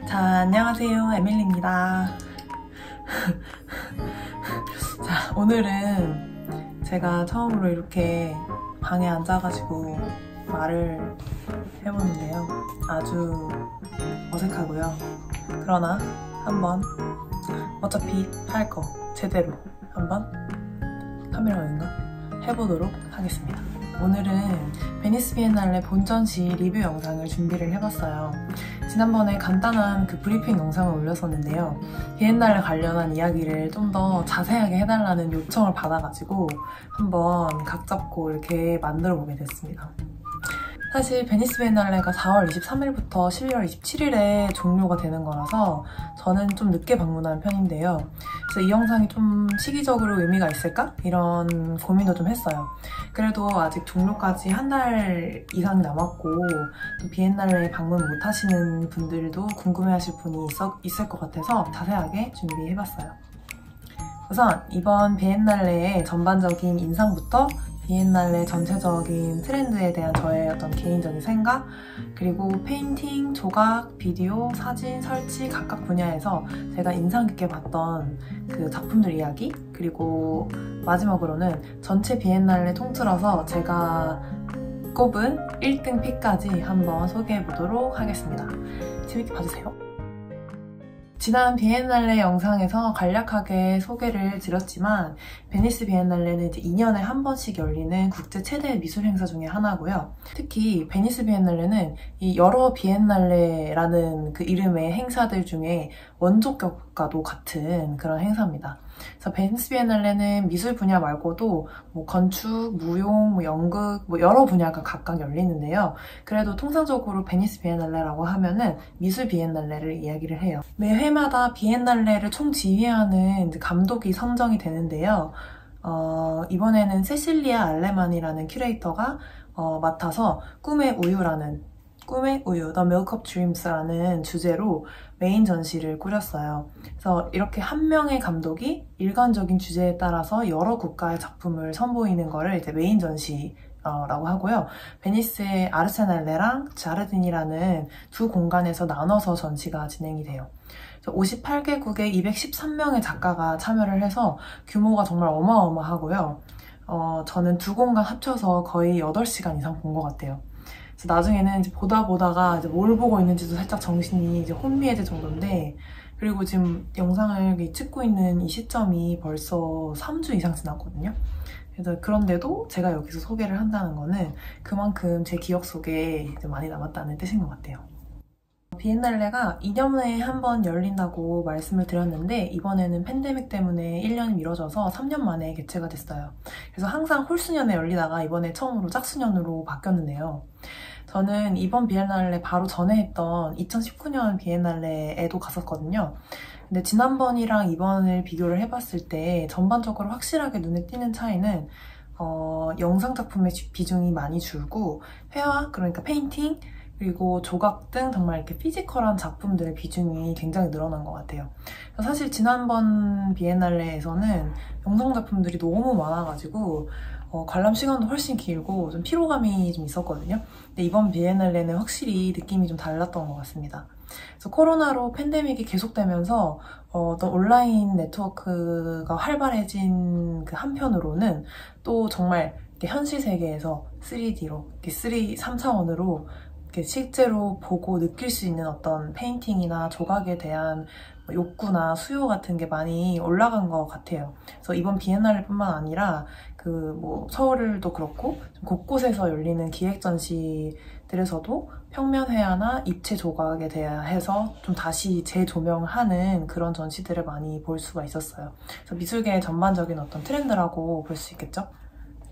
자, 안녕하세요. 에밀리입니다. 자, 오늘은 제가 처음으로 이렇게 방에 앉아가지고 말을 해보는데요. 아주 어색하고요. 그러나 한번 어차피 할 거 제대로 한번 카메라 어딘가 해보도록 하겠습니다. 오늘은 베니스 비엔날레 본전시 리뷰 영상을 준비를 해봤어요. 지난번에 간단한 그 브리핑 영상을 올렸었는데요. 비엔날레 관련한 이야기를 좀 더 자세하게 해달라는 요청을 받아가지고 한번 각 잡고 이렇게 만들어보게 됐습니다. 사실 베니스 비엔날레가 4월 23일부터 11월 27일에 종료가 되는 거라서 저는 좀 늦게 방문한 편인데요. 그래서 이 영상이 좀 시기적으로 의미가 있을까? 이런 고민도 좀 했어요. 그래도 아직 종료까지 한 달 이상 남았고 또 비엔날레 방문 못 하시는 분들도 궁금해하실 분이 있을 것 같아서 자세하게 준비해봤어요. 우선 이번 비엔날레의 전반적인 인상부터 비엔날레 전체적인 트렌드에 대한 저의 어떤 개인적인 생각, 그리고 페인팅, 조각, 비디오, 사진, 설치 각각 분야에서 제가 인상 깊게 봤던 그 작품들 이야기, 그리고 마지막으로는 전체 비엔날레 통틀어서 제가 꼽은 1등 픽까지 한번 소개해보도록 하겠습니다. 재밌게 봐주세요. 지난 비엔날레 영상에서 간략하게 소개를 드렸지만 베니스 비엔날레는 이제 2년에 한 번씩 열리는 국제 최대 미술 행사 중에 하나고요. 특히 베니스 비엔날레는 이 여러 비엔날레라는 그 이름의 행사들 중에 원조격과도 같은 그런 행사입니다. 그래서 베니스 비엔날레는 미술 분야 말고도 뭐 건축, 무용, 연극 여러 분야가 각각 열리는데요. 그래도 통상적으로 베니스 비엔날레라고 하면은 미술 비엔날레를 이야기를 해요. 매 회마다 비엔날레를 총 지휘하는 감독이 선정이 되는데요. 이번에는 세실리아 알레만이라는 큐레이터가 맡아서 꿈의 우유, The Milk of Dreams라는 주제로 메인 전시를 꾸렸어요. 그래서 이렇게 한 명의 감독이 일관적인 주제에 따라서 여러 국가의 작품을 선보이는 거를 이제 메인 전시라고 하고요. 베니스의 아르세날레랑 자르딘이라는 두 공간에서 나눠서 전시가 진행이 돼요. 58개국의 213명의 작가가 참여를 해서 규모가 정말 어마어마하고요. 저는 두 공간 합쳐서 거의 8시간 이상 본 것 같아요. 그래서 나중에는 이제 보다가 이제 뭘 보고 있는지도 살짝 정신이 이제 혼미해질 정도인데, 그리고 지금 영상을 찍고 있는 이 시점이 벌써 3주 이상 지났거든요. 그래서 그런데도 제가 여기서 소개를 한다는 거는 그만큼 제 기억 속에 많이 남았다는 뜻인 것 같아요. 비엔날레가 2년에 한 번 열린다고 말씀을 드렸는데 이번에는 팬데믹 때문에 1년이 미뤄져서 3년 만에 개최가 됐어요. 그래서 항상 홀수년에 열리다가 이번에 처음으로 짝수년으로 바뀌었는데요. 저는 이번 비엔날레 바로 전에 했던 2019년 비엔날레에도 갔었거든요. 근데 지난번이랑 이번을 비교를 해봤을 때 전반적으로 확실하게 눈에 띄는 차이는 영상 작품의 비중이 많이 줄고 회화, 그러니까 페인팅, 그리고 조각 등 정말 이렇게 피지컬한 작품들의 비중이 굉장히 늘어난 것 같아요. 사실 지난번 비엔날레에서는 영상 작품들이 너무 많아가지고 관람 시간도 훨씬 길고 좀 피로감이 좀 있었거든요. 근데 이번 비엔날레는 확실히 느낌이 좀 달랐던 것 같습니다. 그래서 코로나로 팬데믹이 계속되면서 어떤 온라인 네트워크가 활발해진 그 한편으로는 또 정말 현실 세계에서 3D로, 3차원으로 실제로 보고 느낄 수 있는 어떤 페인팅이나 조각에 대한 욕구나 수요 같은 게 많이 올라간 것 같아요. 그래서 이번 비엔날레뿐만 아니라 서울도 그렇고 곳곳에서 열리는 기획 전시들에서도 평면 회화나 입체 조각에 대해서 좀 다시 재조명하는 그런 전시들을 많이 볼 수가 있었어요. 그래서 미술계의 전반적인 어떤 트렌드라고 볼 수 있겠죠?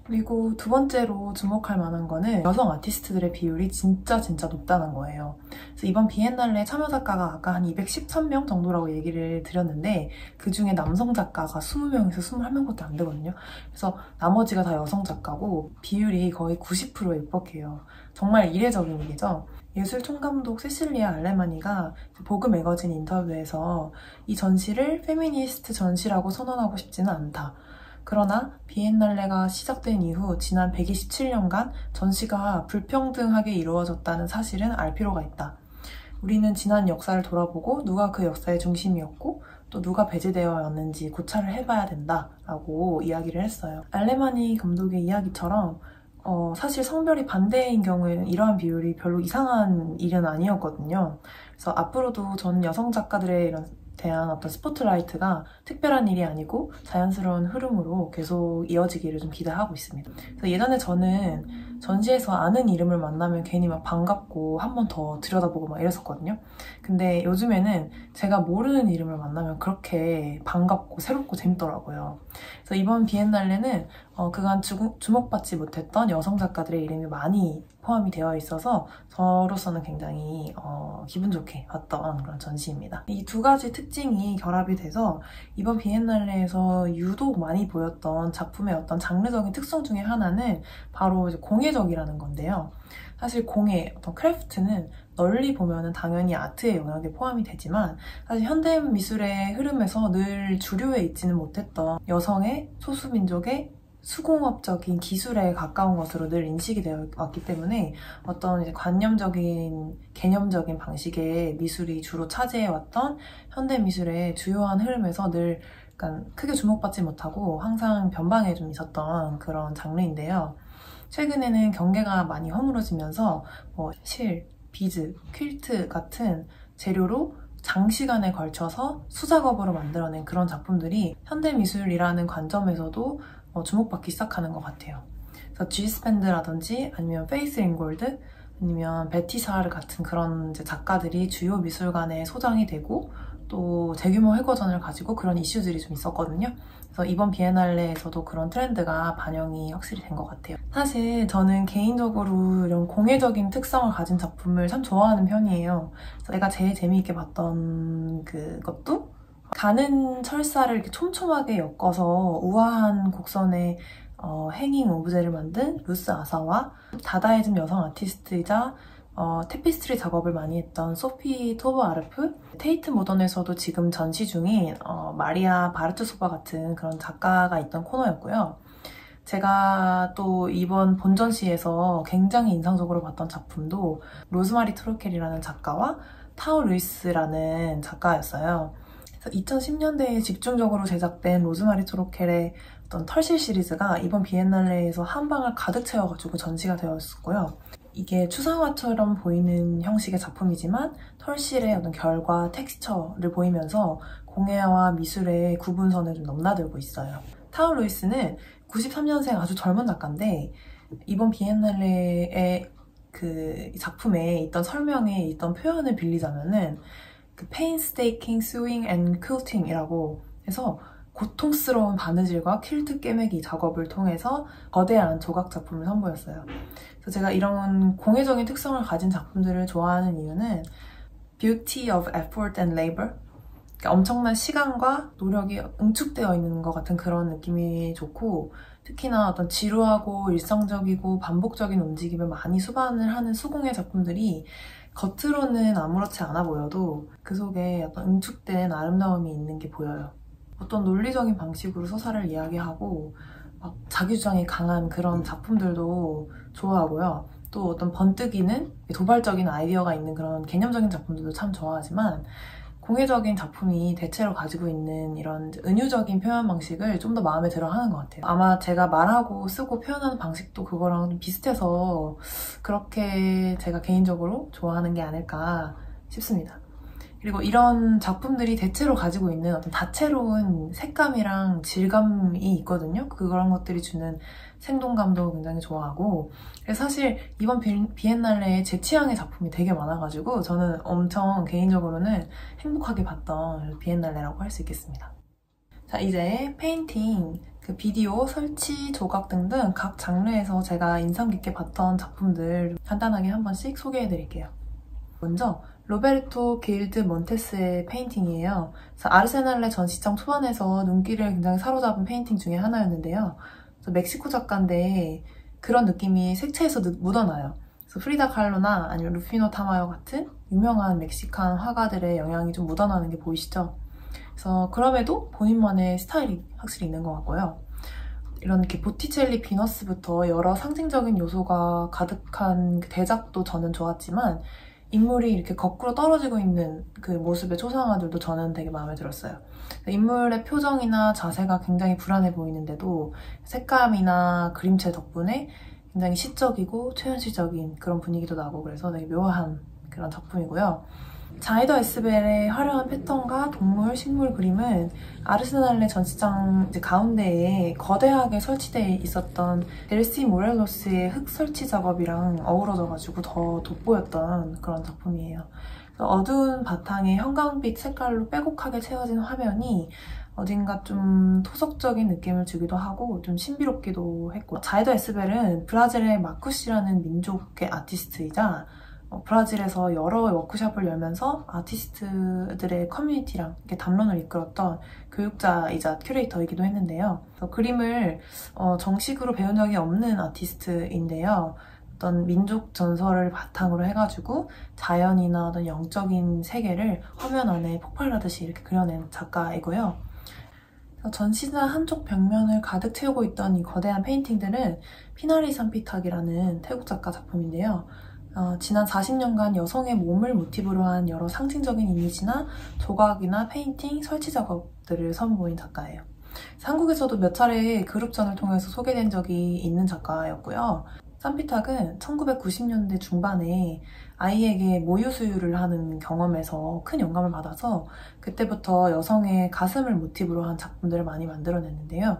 그리고 두 번째로 주목할 만한 거는 여성 아티스트들의 비율이 진짜 높다는 거예요. 그래서 이번 비엔날레 참여 작가가 아까 한 213명 정도라고 얘기를 드렸는데 그 중에 남성 작가가 20명에서 21명밖에 안 되거든요. 그래서 나머지가 다 여성 작가고 비율이 거의 90%에 육박해요. 정말 이례적인 일이죠. 예술 총감독 세실리아 알레마니가 보그 매거진 인터뷰에서 이 전시를 페미니스트 전시라고 선언하고 싶지는 않다. 그러나 비엔날레가 시작된 이후 지난 127년간 전시가 불평등하게 이루어졌다는 사실은 알 필요가 있다. 우리는 지난 역사를 돌아보고 누가 그 역사의 중심이었고 또 누가 배제되어였는지 고찰을 해봐야 된다라고 이야기를 했어요. 알레마니 감독의 이야기처럼 사실 성별이 반대인 경우에는 이러한 비율이 별로 이상한 일은 아니었거든요. 그래서 앞으로도 전 여성 작가들에 대한 어떤 스포트라이트가 특별한 일이 아니고 자연스러운 흐름으로 계속 이어지기를 좀 기대하고 있습니다. 그래서 예전에 저는 전시에서 아는 이름을 만나면 괜히 막 반갑고 한 번 더 들여다보고 막 이랬었거든요. 근데 요즘에는 제가 모르는 이름을 만나면 그렇게 반갑고 새롭고 재밌더라고요. 그래서 이번 비엔날레는 그간 주목받지 못했던 여성 작가들의 이름이 많이 포함이 되어 있어서 저로서는 굉장히 기분 좋게 봤던 그런 전시입니다. 이 두 가지 특징이 결합이 돼서 이번 비엔날레에서 유독 많이 보였던 작품의 어떤 장르적인 특성 중에 하나는 바로 이제 공예적이라는 건데요. 사실 공예, 어떤 크래프트는 널리 보면은 당연히 아트의 영역에 포함이 되지만 사실 현대 미술의 흐름에서 늘 주류에 있지는 못했던 여성의 소수민족의 수공업적인 기술에 가까운 것으로 늘 인식이 되어 왔기 때문에 어떤 이제 관념적인, 개념적인 방식의 미술이 주로 차지해왔던 현대 미술의 주요한 흐름에서 늘 약간 크게 주목받지 못하고 항상 변방에 좀 있었던 그런 장르인데요. 최근에는 경계가 많이 허물어지면서 실, 비즈, 퀼트 같은 재료로 장시간에 걸쳐서 수작업으로 만들어낸 그런 작품들이 현대미술이라는 관점에서도 주목받기 시작하는 것 같아요. 그래서 G스펜드라든지 아니면 페이스 링골드 아니면 베티 사르 같은 그런 이제 작가들이 주요 미술관에 소장이 되고 또 대규모 회거전을 가지고 그런 이슈들이 좀 있었거든요. 그래서 이번 비엔날레에서도 그런 트렌드가 반영이 확실히 된 것 같아요. 사실 저는 개인적으로 이런 공예적인 특성을 가진 작품을 참 좋아하는 편이에요. 그래서 내가 제일 재미있게 봤던 그것도 가는 철사를 이렇게 촘촘하게 엮어서 우아한 곡선의 행잉 오브제를 만든 루스 아사와 다다이즘 여성 아티스트이자 테피스트리 작업을 많이 했던 소피 토브 아르프, 테이트 모던에서도 지금 전시 중인 마리아 바르투소바 같은 그런 작가가 있던 코너였고요. 제가 또 이번 본전시에서 굉장히 인상적으로 봤던 작품도 로즈마리 트로켈이라는 작가와 타오 루이스라는 작가였어요. 2010년대에 집중적으로 제작된 로즈마리 트로켈의 어떤 털실 시리즈가 이번 비엔날레에서 한 방을 가득 채워가지고 전시가 되었었고요. 이게 추상화처럼 보이는 형식의 작품이지만 털실의 어떤 결과, 텍스처를 보이면서 공예와 미술의 구분선을 좀 넘나들고 있어요. 타오 루이스는 93년생 아주 젊은 작가인데 이번 비엔날레의 그 작품에 있던 설명에 있던 표현을 빌리자면은 그 painstaking sewing and quilting이라고 해서 고통스러운 바느질과 퀼트 꿰매기 작업을 통해서 거대한 조각 작품을 선보였어요. 그래서 제가 이런 공예적인 특성을 가진 작품들을 좋아하는 이유는 beauty of effort and labor, 그러니까 엄청난 시간과 노력이 응축되어 있는 것 같은 그런 느낌이 좋고 특히나 어떤 지루하고 일상적이고 반복적인 움직임을 많이 수반을 하는 수공예 작품들이 겉으로는 아무렇지 않아 보여도 그 속에 어떤 응축된 아름다움이 있는 게 보여요. 어떤 논리적인 방식으로 서사를 이야기하고 막 자기 주장이 강한 그런 작품들도 좋아하고요. 또 어떤 번뜩이는 도발적인 아이디어가 있는 그런 개념적인 작품들도 참 좋아하지만 공예적인 작품이 대체로 가지고 있는 이런 은유적인 표현 방식을 좀 더 마음에 들어 하는 것 같아요. 아마 제가 말하고 쓰고 표현하는 방식도 그거랑 좀 비슷해서 그렇게 제가 개인적으로 좋아하는 게 아닐까 싶습니다. 그리고 이런 작품들이 대체로 가지고 있는 어떤 다채로운 색감이랑 질감이 있거든요. 그런 것들이 주는 생동감도 굉장히 좋아하고 그래서 사실 이번 비엔날레에 제 취향의 작품이 되게 많아가지고 저는 엄청 개인적으로는 행복하게 봤던 비엔날레라고 할 수 있겠습니다. 자, 이제 페인팅, 그 비디오, 설치, 조각 등등 각 장르에서 제가 인상 깊게 봤던 작품들 간단하게 한 번씩 소개해드릴게요. 먼저 로베르토 길드 몬테스의 페인팅이에요. 그래서 아르세날레 전시장 초반에서 눈길을 굉장히 사로잡은 페인팅 중에 하나였는데요. 멕시코 작가인데 그런 느낌이 색채에서 묻어나요. 그래서 프리다 칼로나 아니면 루피노 타마요 같은 유명한 멕시칸 화가들의 영향이 좀 묻어나는 게 보이시죠? 그래서 그럼에도 본인만의 스타일이 확실히 있는 것 같고요. 이런 이렇게 보티첼리 비너스부터 여러 상징적인 요소가 가득한 대작도 저는 좋았지만 인물이 이렇게 거꾸로 떨어지고 있는 그 모습의 초상화들도 저는 되게 마음에 들었어요. 인물의 표정이나 자세가 굉장히 불안해 보이는데도 색감이나 그림체 덕분에 굉장히 시적이고 초현실적인 그런 분위기도 나고 그래서 되게 묘한 그런 작품이고요. 자이더 에스벨의 화려한 패턴과 동물, 식물 그림은 아르세날레 전시장 가운데에 거대하게 설치되어 있었던 델시 모렐로스의 흙 설치 작업이랑 어우러져가지고 더 돋보였던 그런 작품이에요. 어두운 바탕에 형광빛 색깔로 빼곡하게 채워진 화면이 어딘가 좀 토속적인 느낌을 주기도 하고 좀 신비롭기도 했고, 자이더 에스벨은 브라질의 마쿠시라는 민족의 아티스트이자 브라질에서 여러 워크숍을 열면서 아티스트들의 커뮤니티랑 이렇게 담론을 이끌었던 교육자이자 큐레이터이기도 했는데요. 그림을 정식으로 배운 적이 없는 아티스트인데요. 어떤 민족 전설을 바탕으로 해가지고 자연이나 어떤 영적인 세계를 화면 안에 폭발하듯이 이렇게 그려낸 작가이고요. 전시장 한쪽 벽면을 가득 채우고 있던 이 거대한 페인팅들은 피나리 산피탁이라는 태국 작가 작품인데요. 지난 40년간 여성의 몸을 모티브로 한 여러 상징적인 이미지나 조각이나 페인팅, 설치 작업들을 선보인 작가예요. 한국에서도 몇 차례 그룹전을 통해서 소개된 적이 있는 작가였고요. 산피탁은 1990년대 중반에 아이에게 모유 수유를 하는 경험에서 큰 영감을 받아서 그때부터 여성의 가슴을 모티브로 한 작품들을 많이 만들어냈는데요.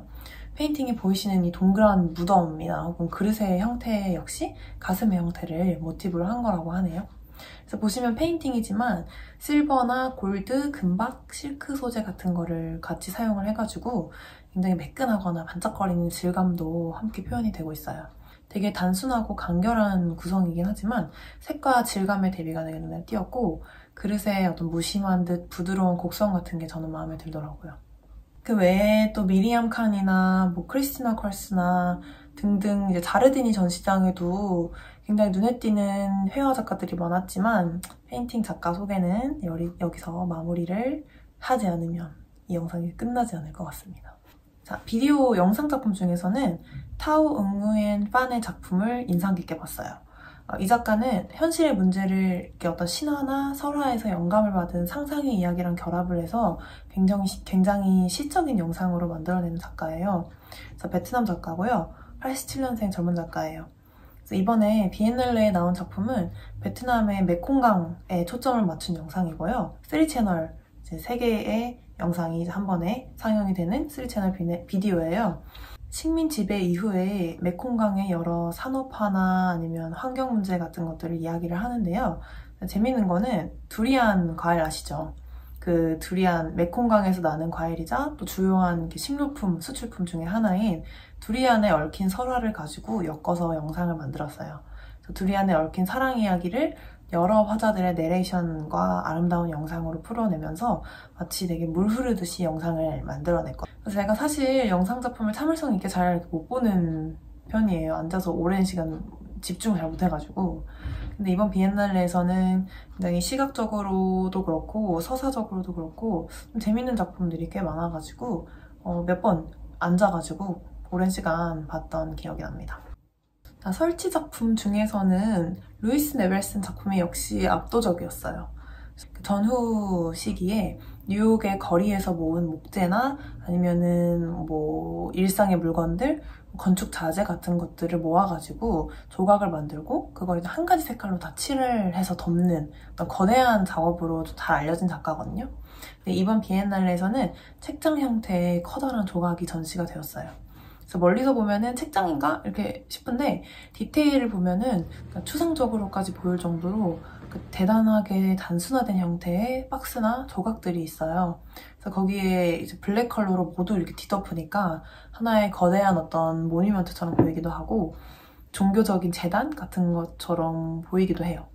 페인팅에 보이시는 이 동그란 무덤이나 혹은 그릇의 형태 역시 가슴의 형태를 모티브로 한 거라고 하네요. 그래서 보시면 페인팅이지만 실버나 골드, 금박, 실크 소재 같은 거를 같이 사용을 해가지고 굉장히 매끈하거나 반짝거리는 질감도 함께 표현이 되고 있어요. 되게 단순하고 간결한 구성이긴 하지만 색과 질감의 대비가 되게 눈에 띄었고 그릇의 어떤 무심한 듯 부드러운 곡선 같은 게 저는 마음에 들더라고요. 그 외에 또 미리암 칸이나 뭐 크리스티나 컬스나 등등 이제 자르디니 전시장에도 굉장히 눈에 띄는 회화 작가들이 많았지만 페인팅 작가 소개는 여기서 마무리를 하지 않으면 이 영상이 끝나지 않을 것 같습니다. 자, 비디오 영상 작품 중에서는 타오 응우엔 판의 작품을 인상 깊게 봤어요. 이 작가는 현실의 문제를 이렇게 어떤 신화나 설화에서 영감을 받은 상상의 이야기랑 결합을 해서 굉장히 시적인 영상으로 만들어내는 작가예요. 그래서 베트남 작가고요. 87년생 젊은 작가예요. 그래서 이번에 비엔날레에 나온 작품은 베트남의 메콩강에 초점을 맞춘 영상이고요. 3채널 3개의 영상이 한 번에 상영이 되는 3채널 비디오예요. 식민 지배 이후에 메콩강의 여러 산업화나 아니면 환경 문제 같은 것들을 이야기를 하는데요. 재밌는 거는 두리안 과일 아시죠? 그 두리안, 메콩강에서 나는 과일이자 또 주요한 식료품, 수출품 중에 하나인 두리안에 얽힌 설화를 가지고 엮어서 영상을 만들었어요. 그래서 두리안에 얽힌 사랑 이야기를 여러 화자들의 내레이션과 아름다운 영상으로 풀어내면서 마치 되게 물 흐르듯이 영상을 만들어냈거든요. 그래서 제가 사실 영상 작품을 참을성 있게 잘 못 보는 편이에요. 앉아서 오랜 시간 집중을 잘 못해가지고. 근데 이번 비엔날레에서는 굉장히 시각적으로도 그렇고 서사적으로도 그렇고 좀 재밌는 작품들이 꽤 많아가지고 몇 번 앉아가지고 오랜 시간 봤던 기억이 납니다. 설치 작품 중에서는 루이스 네벨슨 작품이 역시 압도적이었어요. 전후 시기에 뉴욕의 거리에서 모은 목재나 아니면은 뭐 일상의 물건들, 건축 자재 같은 것들을 모아가지고 조각을 만들고 그걸 이제 한 가지 색깔로 다 칠을 해서 덮는 어떤 거대한 작업으로 잘 알려진 작가거든요. 근데 이번 비엔날레에서는 책장 형태의 커다란 조각이 전시가 되었어요. 그래서 멀리서 보면은 책장인가? 이렇게 싶은데 디테일을 보면은 추상적으로까지 보일 정도로 대단하게 단순화된 형태의 박스나 조각들이 있어요. 그래서 거기에 이제 블랙 컬러로 모두 이렇게 뒤덮으니까 하나의 거대한 어떤 모니먼트처럼 보이기도 하고 종교적인 재단 같은 것처럼 보이기도 해요.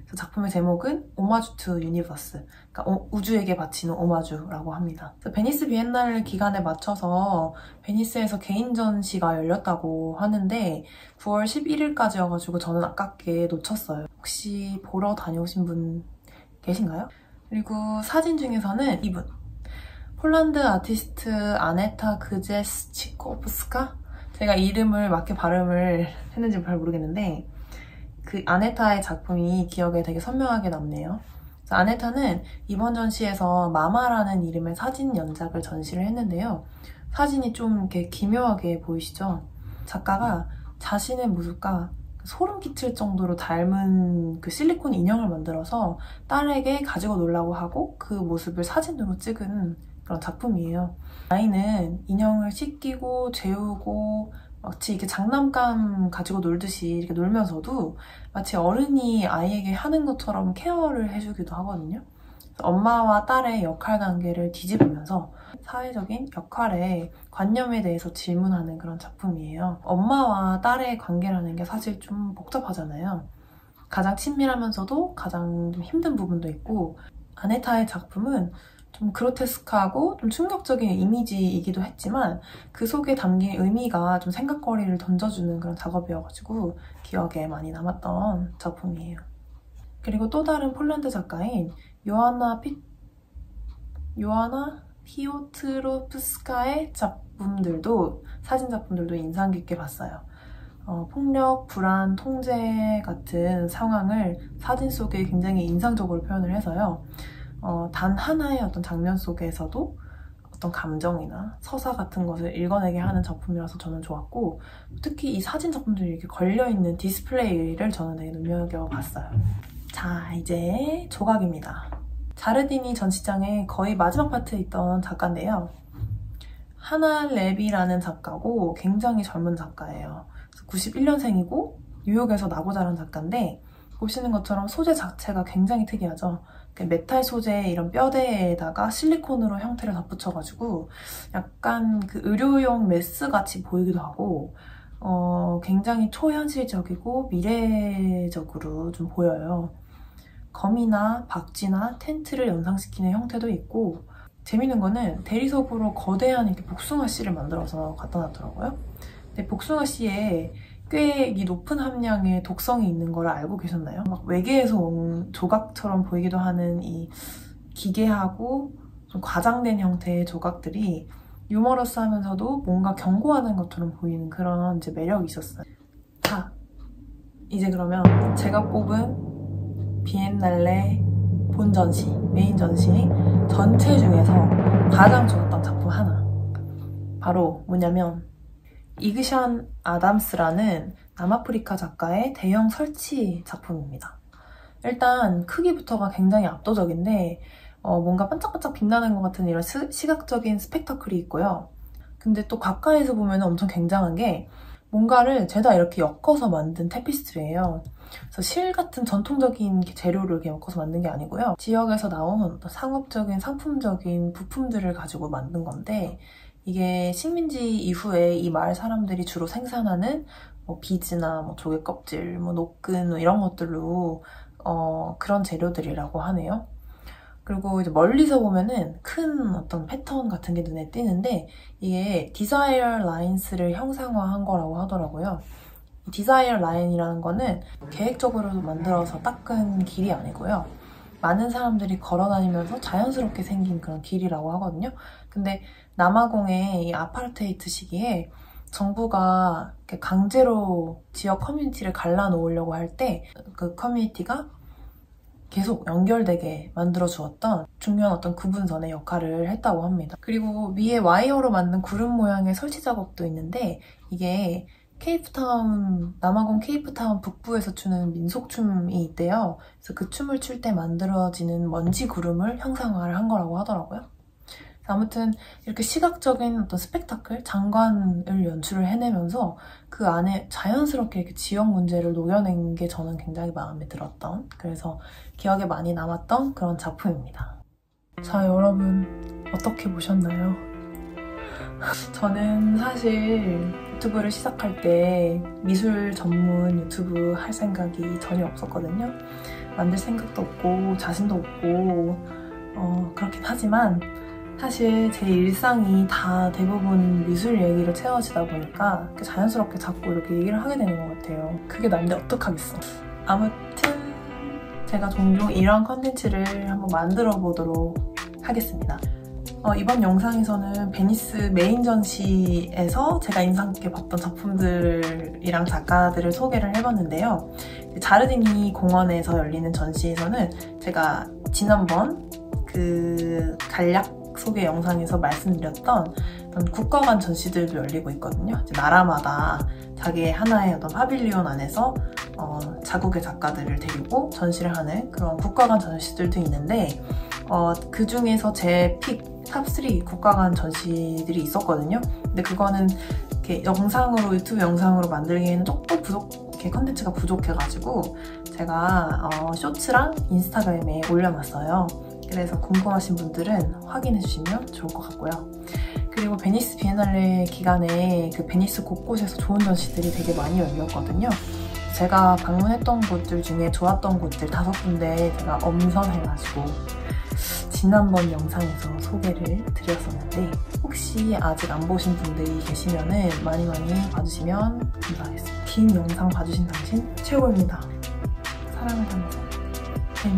그래서 작품의 제목은 오마주 투 유니버스, 그러니까 우주에게 바치는 오마주라고 합니다. 그래서 베니스 비엔날 기간에 맞춰서 베니스에서 개인 전시가 열렸다고 하는데 9월 11일까지여가지고 저는 아깝게 놓쳤어요. 혹시 보러 다녀오신 분 계신가요? 그리고 사진 중에서는 이분, 폴란드 아티스트 아네타 그제스치코프스카? 제가 이름을 맞게 발음을 했는지 잘 모르겠는데 그 아네타의 작품이 기억에 되게 선명하게 남네요. 아네타는 이번 전시에서 마마라는 이름의 사진 연작을 전시를 했는데요. 사진이 좀 이렇게 기묘하게 보이시죠? 작가가 자신의 모습과 소름 끼칠 정도로 닮은 그 실리콘 인형을 만들어서 딸에게 가지고 놀라고 하고 그 모습을 사진으로 찍은 그런 작품이에요. 아이는 인형을 씻기고 재우고 마치 이렇게 장난감 가지고 놀듯이 이렇게 놀면서도 마치 어른이 아이에게 하는 것처럼 케어를 해주기도 하거든요. 엄마와 딸의 역할 관계를 뒤집으면서 사회적인 역할의 관념에 대해서 질문하는 그런 작품이에요. 엄마와 딸의 관계라는 게 사실 좀 복잡하잖아요. 가장 친밀하면서도 가장 좀 힘든 부분도 있고, 아네타의 작품은 좀 그로테스크하고 좀 충격적인 이미지이기도 했지만 그 속에 담긴 의미가 좀 생각거리를 던져주는 그런 작업이어가지고 기억에 많이 남았던 작품이에요. 그리고 또 다른 폴란드 작가인 요하나 피오트로프스카의 작품들도, 사진 작품들도 인상 깊게 봤어요. 폭력, 불안, 통제 같은 상황을 사진 속에 굉장히 인상적으로 표현을 해서요. 단 하나의 어떤 장면 속에서도 어떤 감정이나 서사 같은 것을 읽어내게 하는 작품이라서 저는 좋았고, 특히 이 사진 작품들이 이렇게 걸려있는 디스플레이를 저는 되게 눈여겨봤어요. 자, 이제 조각입니다. 자르디니 전시장의 거의 마지막 파트에 있던 작가인데요. 하나 레비라는 작가고 굉장히 젊은 작가예요. 91년생이고 뉴욕에서 나고 자란 작가인데, 보시는 것처럼 소재 자체가 굉장히 특이하죠. 메탈 소재 이런 뼈대에다가 실리콘으로 형태를 덧붙여가지고 약간 그 의료용 메스 같이 보이기도 하고, 굉장히 초현실적이고 미래적으로 좀 보여요. 거미나 박쥐나 텐트를 연상시키는 형태도 있고, 재밌는 거는 대리석으로 거대한 이렇게 복숭아 씨를 만들어서 갖다 놨더라고요. 근데 복숭아 씨에 꽤 이 높은 함량의 독성이 있는 걸 알고 계셨나요? 막 외계에서 온 조각처럼 보이기도 하는 이 기괴하고 좀 과장된 형태의 조각들이 유머러스하면서도 뭔가 경고하는 것처럼 보이는 그런 이제 매력이 있었어요. 자, 이제 그러면 제가 뽑은 비엔날레 본 전시, 메인 전시 전체 중에서 가장 좋았던 작품 하나, 바로 뭐냐면 이그샨 아담스라는 남아프리카 작가의 대형 설치 작품입니다. 일단 크기부터가 굉장히 압도적인데 뭔가 반짝반짝 빛나는 것 같은 이런 시각적인 스펙터클이 있고요. 근데 또 가까이서 보면 엄청 굉장한 게 뭔가를 죄다 이렇게 엮어서 만든 테피스트리예요. 그래서 실 같은 전통적인 재료를 이렇게 엮어서 만든 게 아니고요. 지역에서 나온 상업적인 상품적인 부품들을 가지고 만든 건데, 이게 식민지 이후에 이 마을 사람들이 주로 생산하는 뭐 비즈나 뭐 조개 껍질, 뭐 노끈 뭐 이런 것들로 그런 재료들이라고 하네요. 그리고 이제 멀리서 보면은 큰 어떤 패턴 같은 게 눈에 띄는데, 이게 디자이어 라인스를 형상화한 거라고 하더라고요. 이 디자이어 라인이라는 거는 계획적으로 만들어서 닦은 길이 아니고요. 많은 사람들이 걸어다니면서 자연스럽게 생긴 그런 길이라고 하거든요. 근데 남아공의 이 아파르테이트 시기에 정부가 강제로 지역 커뮤니티를 갈라놓으려고 할 때 그 커뮤니티가 계속 연결되게 만들어주었던 중요한 어떤 구분선의 역할을 했다고 합니다. 그리고 위에 와이어로 만든 구름 모양의 설치 작업도 있는데, 이게 케이프타운, 남아공 케이프타운 북부에서 추는 민속춤이 있대요. 그래서 그 춤을 출 때 만들어지는 먼지 구름을 형상화를 한 거라고 하더라고요. 아무튼 이렇게 시각적인 어떤 스펙타클, 장관을 연출을 해내면서 그 안에 자연스럽게 이렇게 지역 문제를 녹여낸 게 저는 굉장히 마음에 들었던, 그래서 기억에 많이 남았던 그런 작품입니다. 자, 여러분 어떻게 보셨나요? 저는 사실 유튜브를 시작할 때 미술 전문 유튜브 할 생각이 전혀 없었거든요. 만들 생각도 없고 자신도 없고 그렇긴 하지만, 사실 제 일상이 다 대부분 미술 얘기로 채워지다 보니까 자연스럽게 자꾸 이렇게 얘기를 하게 되는 것 같아요. 그게 난데 어떡하겠어. 아무튼 제가 종종 이런 컨텐츠를 한번 만들어 보도록 하겠습니다. 이번 영상에서는 베니스 메인 전시에서 제가 인상 깊게 봤던 작품들이랑 작가들을 소개를 해봤는데요. 자르디니 공원에서 열리는 전시에서는 제가 지난번 그 간략 소개 영상에서 말씀드렸던 어떤 국가관 전시들도 열리고 있거든요. 나라마다 자기의 하나의 어떤 파빌리온 안에서 자국의 작가들을 데리고 전시를 하는 그런 국가관 전시들도 있는데 그 중에서 제 픽 탑3 국가관 전시들이 있었거든요. 근데 그거는 이렇게 유튜브 영상으로 만들기에는 조금 이렇게 컨텐츠가 부족해가지고 제가 쇼츠랑 인스타그램에 올려놨어요. 그래서 궁금하신 분들은 확인해주시면 좋을 것 같고요. 그리고 베니스 비엔날레 기간에 그 베니스 곳곳에서 좋은 전시들이 되게 많이 열렸거든요. 제가 방문했던 곳들 중에 좋았던 곳들 5군데 제가 엄선해가지고 지난번 영상에서 소개를 드렸었는데 혹시 아직 안 보신 분들이 계시면은 많이 봐주시면 감사하겠습니다. 긴 영상 봐주신 당신 최고입니다. 사랑을 담아서 뱀